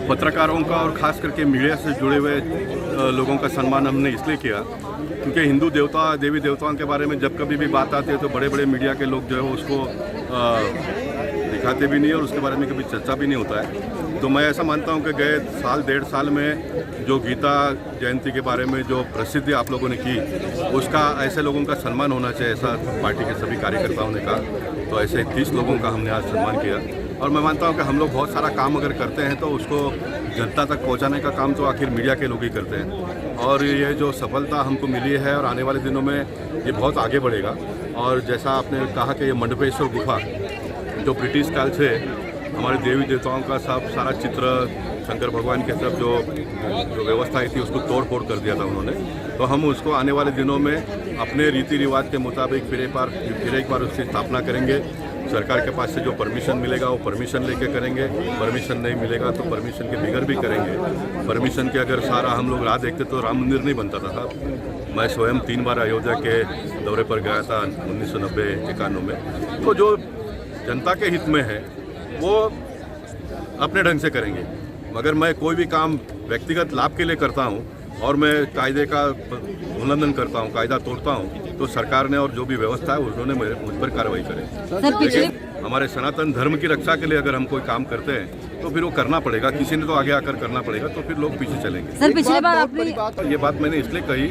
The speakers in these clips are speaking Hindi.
पत्रकारों का और ख़ास करके मीडिया से जुड़े हुए लोगों का सम्मान हमने इसलिए किया क्योंकि हिंदू देवी देवताओं के बारे में जब कभी भी बात आती है तो बड़े बड़े मीडिया के लोग जो है उसको दिखाते भी नहीं और उसके बारे में कभी चर्चा भी नहीं होता है। तो मैं ऐसा मानता हूं कि गए साल 1.5 साल में जो गीता जयंती के बारे में जो प्रसिद्धि आप लोगों ने की उसका ऐसे लोगों का सम्मान होना चाहिए, ऐसा पार्टी के सभी कार्यकर्ताओं ने कहा। तो ऐसे 30 लोगों का हमने आज सम्मान किया और मैं मानता हूं कि हम लोग बहुत सारा काम अगर करते हैं तो उसको जनता तक पहुंचाने का काम तो आखिर मीडिया के लोग ही करते हैं। और ये जो सफलता हमको मिली है और आने वाले दिनों में ये बहुत आगे बढ़ेगा। और जैसा आपने कहा कि ये मंडपेश्वर गुफा जो ब्रिटिश काल से हमारे देवी देवताओं का सब सारा चित्र शंकर भगवान के सब जो व्यवस्था थी उसको तोड़ फोड़ कर दिया था उन्होंने। तो हम उसको आने वाले दिनों में अपने रीति रिवाज के मुताबिक फिर एक बार उसकी स्थापना करेंगे। सरकार के पास से जो परमिशन मिलेगा वो परमिशन लेके करेंगे, परमिशन नहीं मिलेगा तो परमिशन के बिगड़ भी करेंगे। परमिशन के अगर सारा हम लोग राह देखते तो राम मंदिर नहीं बनता था साहब। मैं स्वयं 3 बार अयोध्या के दौरे पर गया था 1990-91 में। तो जो जनता के हित में है वो अपने ढंग से करेंगे, मगर मैं कोई भी काम व्यक्तिगत लाभ के लिए करता हूं और मैं कायदे का उल्लंघन करता हूं, कायदा तोड़ता हूं, तो सरकार ने और जो भी व्यवस्था है उन्होंने मुझ पर कार्रवाई करें। लेकिन हमारे सनातन धर्म की रक्षा के लिए अगर हम कोई काम करते हैं तो फिर वो करना पड़ेगा, किसी ने तो आगे आकर करना पड़ेगा, तो फिर लोग पीछे चलेंगे। सर पिछले बार आपने ये बात मैंने इसलिए कही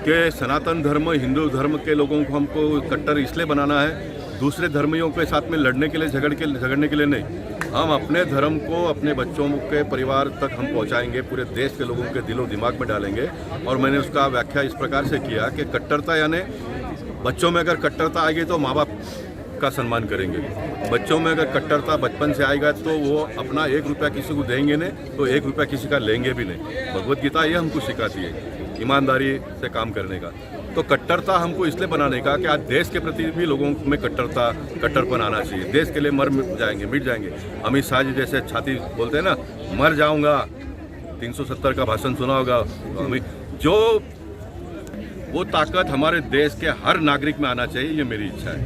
कि सनातन धर्म हिंदू धर्म के लोगों को हमको कट्टर इसलिए बनाना है, दूसरे धर्मियों के साथ में लड़ने के लिए झगड़ने के लिए नहीं। हम अपने धर्म को अपने बच्चों के परिवार तक हम पहुंचाएंगे, पूरे देश के लोगों के दिलो दिमाग में डालेंगे। और मैंने उसका व्याख्या इस प्रकार से किया कि कट्टरता यानी बच्चों में अगर कट्टरता आएगी तो माँ बाप का सम्मान करेंगे। बच्चों में अगर कट्टरता बचपन से आएगा तो वो अपना 1 रुपया किसी को देंगे नहीं तो 1 रुपया किसी का लेंगे भी नहीं। भगवत गीता ये हमको सिखाती है ईमानदारी से काम करने का। तो कट्टरता हमको इसलिए बनाने का कि आज देश के प्रति भी लोगों में कट्टरपन आना चाहिए। देश के लिए मर जाएंगे, मिट जाएंगे। अमित शाह जी जैसे छाती बोलते हैं ना, मर जाऊंगा, 370 का भाषण सुना होगा। जो वो ताकत हमारे देश के हर नागरिक में आना चाहिए, ये मेरी इच्छा है।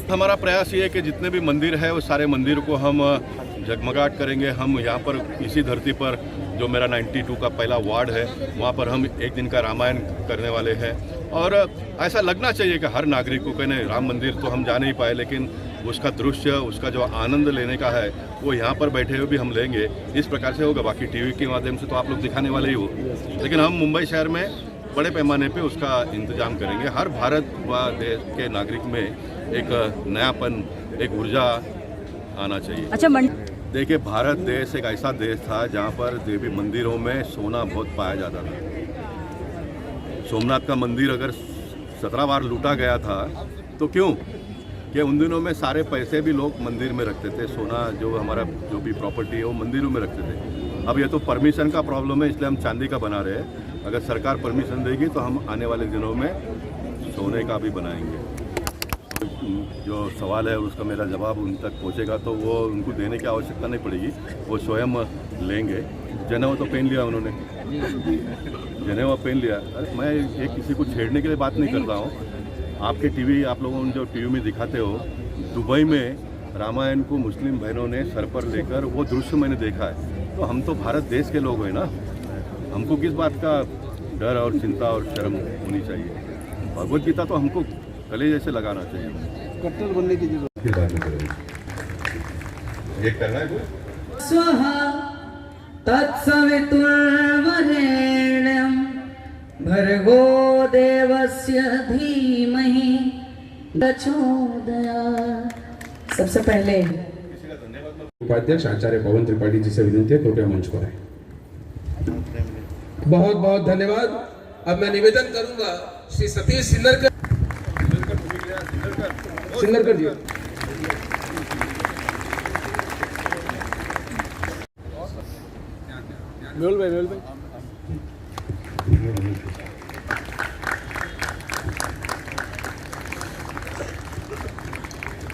हमारा प्रयास ये है कि जितने भी मंदिर है वो सारे मंदिर को हम जगमगाट करेंगे। हम यहाँ पर इसी धरती पर जो मेरा 92 का पहला वार्ड है वहाँ पर हम एक दिन का रामायण करने वाले हैं। और ऐसा लगना चाहिए कि हर नागरिक को कहने राम मंदिर तो हम जा नहीं पाए, लेकिन उसका दृश्य, उसका जो आनंद लेने का है वो यहाँ पर बैठे हुए भी हम लेंगे। इस प्रकार से होगा। बाकी टीवी के माध्यम से तो आप लोग दिखाने वाले ही हो, लेकिन हम मुंबई शहर में बड़े पैमाने पे उसका इंतजाम करेंगे। हर भारत व देश के नागरिक में एक नयापन, एक ऊर्जा आना चाहिए। अच्छा देखिए, भारत देश एक ऐसा देश था जहाँ पर देवी मंदिरों में सोना बहुत पाया जाता था। सोमनाथ का मंदिर अगर 17 बार लूटा गया था तो क्यों? कि उन दिनों में सारे पैसे भी लोग मंदिर में रखते थे। सोना जो हमारा जो भी प्रॉपर्टी है वो मंदिरों में रखते थे। अब ये तो परमिशन का प्रॉब्लम है, इसलिए हम चांदी का बना रहे हैं। अगर सरकार परमिशन देगी तो हम आने वाले दिनों में सोने का भी बनाएंगे। जो सवाल है उसका मेरा जवाब उन तक पहुंचेगा तो वो उनको देने की आवश्यकता नहीं पड़ेगी, वो स्वयं लेंगे। जनेवा तो पहन लिया उन्होंने, जनेवा पहन लिया। अरे मैं ये किसी को छेड़ने के लिए बात नहीं करता हूँ। आपके टीवी, आप लोगों ने जो टीवी में दिखाते हो, दुबई में रामायण को मुस्लिम बहनों ने सर पर लेकर वो दृश्य मैंने देखा है। तो हम तो भारत देश के लोग हैं ना, हमको किस बात का डर और चिंता और शर्म होनी चाहिए? भगवत गीता तो हमको गले जैसे लगाना चाहिए। कट्टर बनने की जरूरत ये करना है। स्वहा तत्सवितुर्वरेण्यं भर्गो देवस्य धीमहि प्रचोदयात्। सबसे पहले उपाध्यक्ष आचार्य पवन त्रिपाठी जी से विनती है, कृपया मंच पर आए। बहुत बहुत धन्यवाद। अब मैं निवेदन करूंगा श्री सतीश सिन्नरकर जी। मेहुल भाई